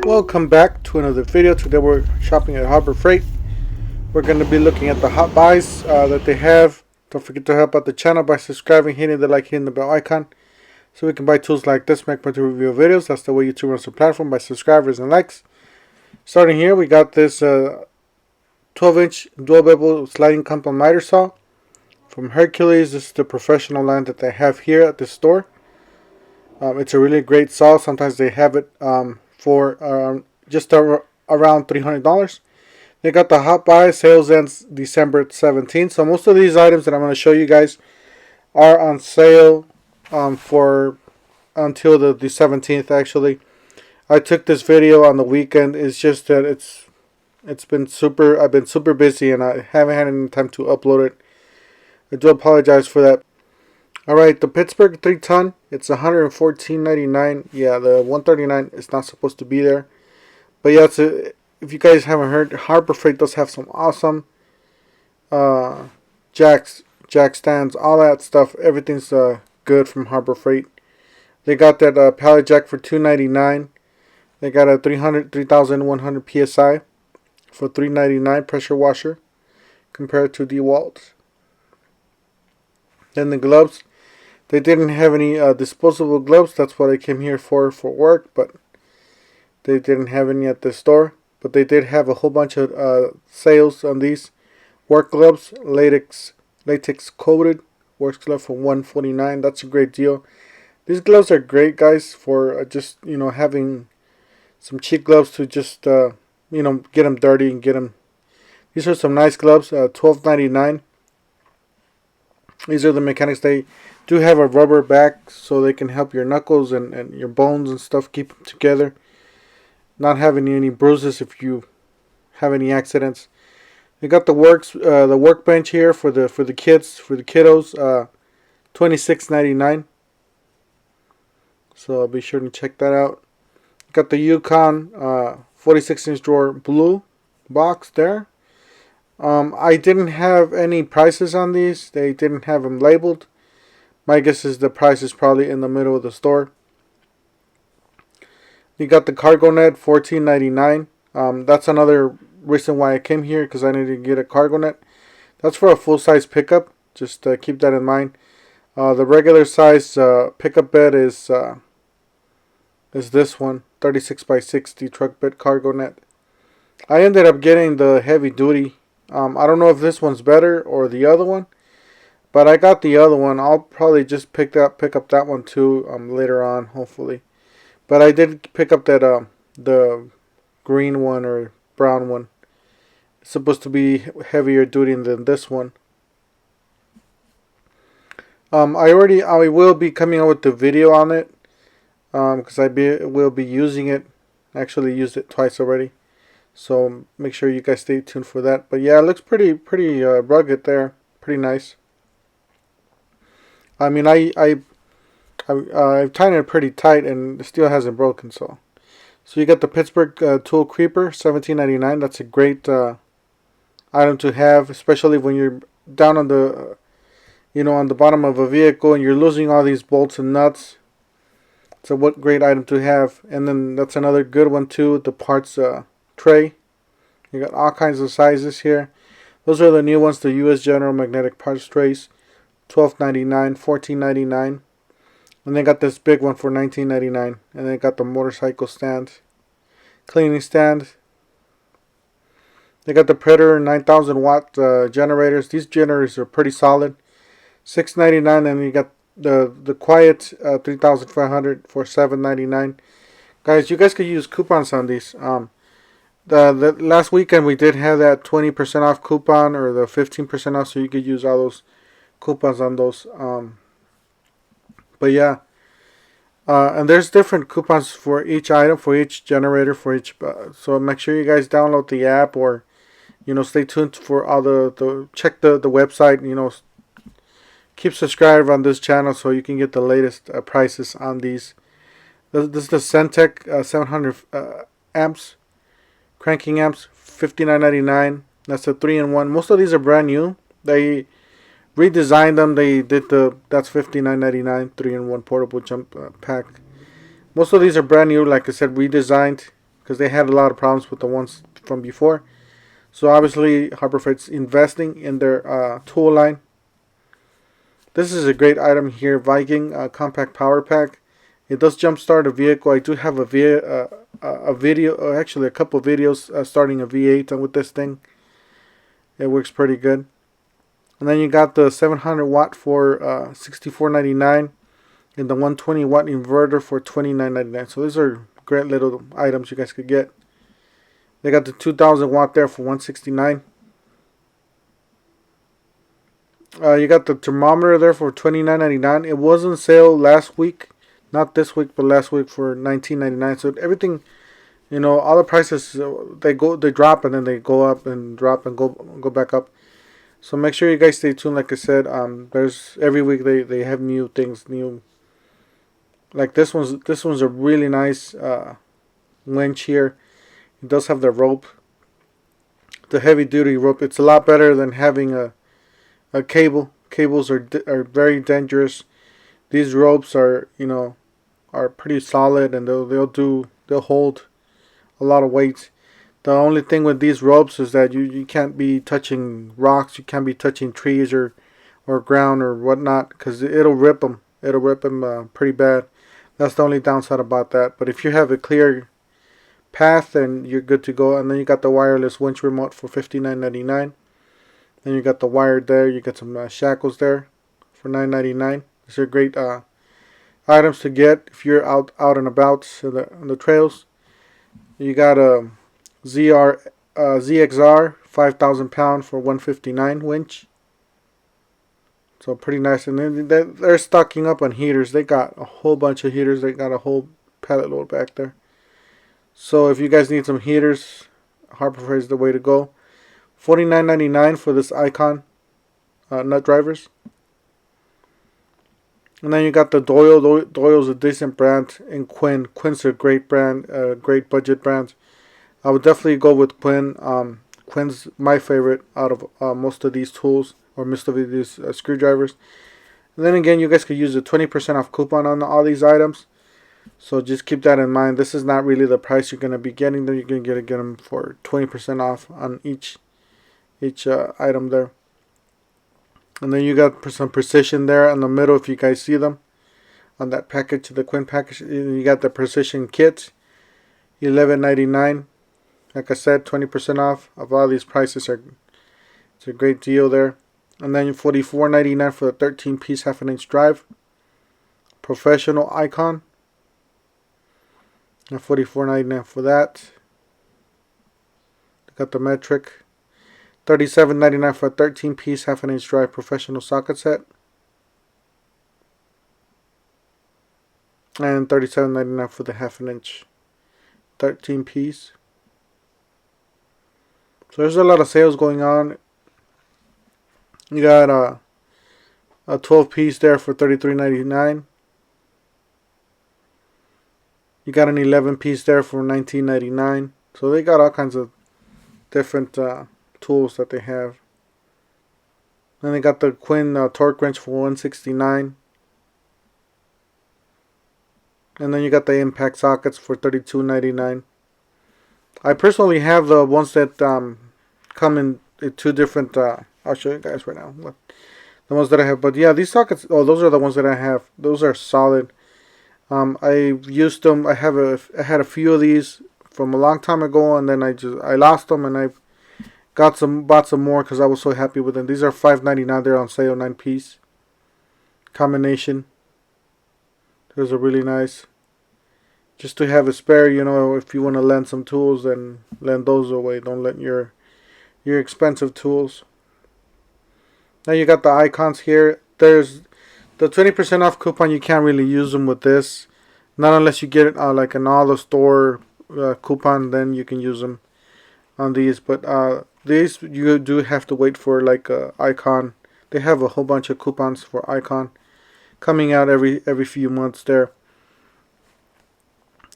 Welcome back to another video. Today we're shopping at Harbor Freight. We're going to be looking at the hot buys that they have. Don't forget to help out the channel by subscribing, hitting the like, hitting the bell icon, so we can buy tools like this, make more to review videos. That's the way YouTube runs the platform, by subscribers and likes. Starting here, we got this 12-inch dual bevel sliding compound miter saw from Hercules. This is the professional line that they have here at the store. It's a really great saw. Sometimes they have it for just around $300. They got the hot buy. Sales ends December 17th. So most of these items that I'm going to show you guys are on sale for until the 17th. Actually, I took this video on the weekend. It's just that I've been super busy and I haven't had any time to upload it. I do apologize for that. Alright, the Pittsburgh 3-ton, it's $114.99. Yeah, the $139 is not supposed to be there. But yeah, if you guys haven't heard, Harbor Freight does have some awesome jack stands, all that stuff. Everything's good from Harbor Freight. They got that pallet jack for $299. They got a 3,100 PSI for $399 pressure washer compared to DeWalt. Then the gloves. They didn't have any disposable gloves. That's what I came here for work, but they didn't have any at the store. But they did have a whole bunch of sales on these work gloves, latex coated work glove for $149. That's a great deal. These gloves are great, guys, for just having some cheap gloves to just get them dirty and get them. These are some nice gloves. $12.99. These are the mechanics. They do have a rubber back so they can help your knuckles and your bones and stuff keep them together, not having any bruises if you have any accidents. They got the workbench here for the kiddos, $26.99. So be sure to check that out. Got the Yukon 46-inch drawer blue box there. I didn't have any prices on these. They didn't have them labeled. My guess is the price is probably in the middle of the store. You got the cargo net, $14.99. That's another reason why I came here, because I needed to get a cargo net. That's for a full-size pickup. Just keep that in mind. The regular size pickup bed is this one, 36 by 60 truck bed cargo net. I ended up getting the heavy duty. I don't know if this one's better or the other one, but I got the other one. I'll probably just pick up that one too later on, hopefully. But I did pick up that the green one or brown one. It's supposed to be heavier duty than this one. I will be coming out with the video on it because I will be using it. Actually used it twice already. So make sure you guys stay tuned for that. But yeah, it looks pretty rugged there. Pretty nice. I mean, I've tightened it pretty tight and it still hasn't broken. So you got the Pittsburgh Tool Creeper, $17.99. That's a great item to have, especially when you're down on the on the bottom of a vehicle and you're losing all these bolts and nuts. So what great item to have. And then that's another good one too. The parts tray. You got all kinds of sizes here. Those are the new ones, the US General magnetic parts trays, $12.99, $14.99. And they got this big one for $19.99. And they got the motorcycle stand, cleaning stand. They got the Predator 9,000 watt generators. These generators are pretty solid, $6.99. And you got the Quiet 3,500 for $7.99. Guys, you guys could use coupons on these. The last weekend we did have that 20% off coupon or the 15% off, so you could use all those coupons on those. But yeah, and there's different coupons for each item, for each generator, for each. So make sure you guys download the app or stay tuned for all check the website. Keep subscribed on this channel so you can get the latest prices on these. This is the Centec 700 amps. Cranking amps, $59.99. That's a 3-in-1. Most of these are brand new. They redesigned them. They did that's $59.99 3-in-1 portable jump pack. Most of these are brand new. Like I said, redesigned because they had a lot of problems with the ones from before. So obviously Harbor Freight's investing in their tool line. This is a great item here, Viking compact power pack. It does jumpstart a vehicle. I do have a video, actually a couple videos starting a V8 with this thing. It works pretty good. And then you got the 700 watt for $64.99 and the 120 watt inverter for $29.99. So these are great little items you guys could get. They got the 2000 watt there for $169. You got the thermometer there for $29.99. It was on sale last week, not this week, but last week for $19.99. So everything, you know, all the prices they drop and then they go up and drop and go back up. So make sure you guys stay tuned. Like I said, there's every week they have new things, new. Like this one's a really nice winch here. It does have the rope, the heavy duty rope. It's a lot better than having a cable. Cables are very dangerous. These ropes are, you know, are pretty solid, and they'll hold a lot of weight. The only thing with these ropes is that you can't be touching rocks, you can't be touching trees or ground or whatnot, because it'll rip them. It'll rip them pretty bad. That's the only downside about that. But if you have a clear path, then you're good to go. And then you got the wireless winch remote for $59.99. Then you got the wire there. You got some shackles there for $9.99. These are great items to get if you're out and about on the trails. You got a ZXR 5,000 pound for $159 winch. So pretty nice. And then they're stocking up on heaters. They got a whole bunch of heaters. They got a whole pallet load back there. So if you guys need some heaters, Harbor Freight is the way to go. $49.99 for this Icon nut drivers. And then you got the Doyle. Doyle's a decent brand. And Quinn. Quinn's a great brand, great budget brand. I would definitely go with Quinn. Quinn's my favorite out of most of these tools, or most of these screwdrivers. And then again, you guys could use a 20% off coupon on all these items. So just keep that in mind. This is not really the price you're going to be getting them. You're going to get them for 20% off on each item there. And then you got some precision there in the middle, if you guys see them on that package, the Quinn package. You got the precision kit, $11.99. Like I said, 20% off of all these prices. It's a great deal there. And then $44.99 for the 13-piece half-an-inch drive. Professional Icon. And $44.99 for that. Got the metric. $37.99 for a 13-piece half-an-inch drive professional socket set. And $37.99 for the half-an-inch 13-piece. So there's a lot of sales going on. You got a 12-piece there for $33.99. You got an 11-piece there for $19.99. So they got all kinds of different tools that they have. Then they got the Quinn torque wrench for $169. And then you got the impact sockets for $32.99. I personally have the ones that come in two different. I'll show you guys right now the ones that I have. But yeah, these sockets. Oh, those are the ones that I have. Those are solid. I used them. I had a few of these from a long time ago, and then I lost them, and I bought some more because I was so happy with them. These are $5.99. They're on sale, 9-piece combination. Those are really nice. Just to have a spare, you know, if you want to lend some tools, then lend those away. Don't lend your expensive tools. Now you got the icons here. There's the 20% off coupon. You can't really use them with this, not unless you get it like an all the store coupon. Then you can use them on these. But these you do have to wait for, like Icon. They have a whole bunch of coupons for Icon coming out every few months there.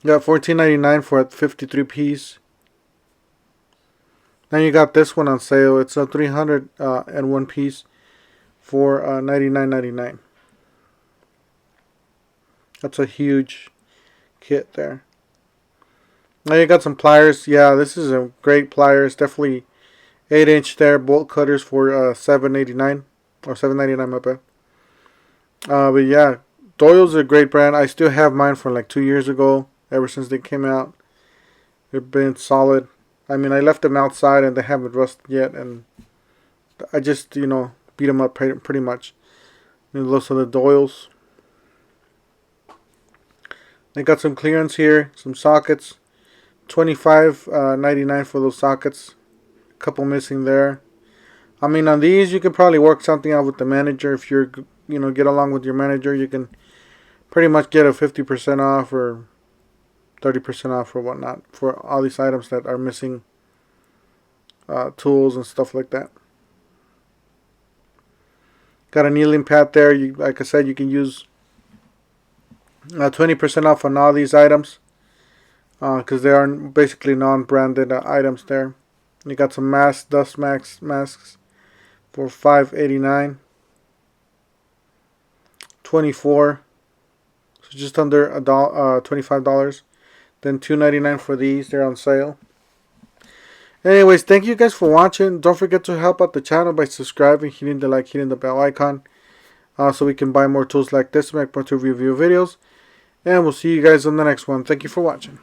You got $14.99 for a 53-piece. Then you got this one on sale. It's a 301 piece for $99.99. That's a huge kit there. Now you got some pliers. Yeah, this is a great pliers. Definitely 8-inch there. Bolt cutters for $7.89 or $7.99, my bad. But yeah, Doyle's a great brand. I still have mine from like 2 years ago. Ever since they came out, they've been solid. I mean, I left them outside and they haven't rusted yet, and I just beat them up pretty much. And those are the Doyles. They got some clearance here, some sockets. $25.99 for those sockets. A couple missing there. I mean, on these you can probably work something out with the manager. If you're get along with your manager, you can pretty much get a 50% off or 30% off or whatnot for all these items that are missing tools and stuff like that. Got a kneeling pad there. Like I said, you can use 20% off on all these items because they are basically non-branded items there. You got some dust masks for $5.89. 24, so just under $25. Then $2.99 for these. They're on sale. Anyways, thank you guys for watching. Don't forget to help out the channel by subscribing, hitting the like, hitting the bell icon, so we can buy more tools like this, make more review videos. And we'll see you guys on the next one. Thank you for watching.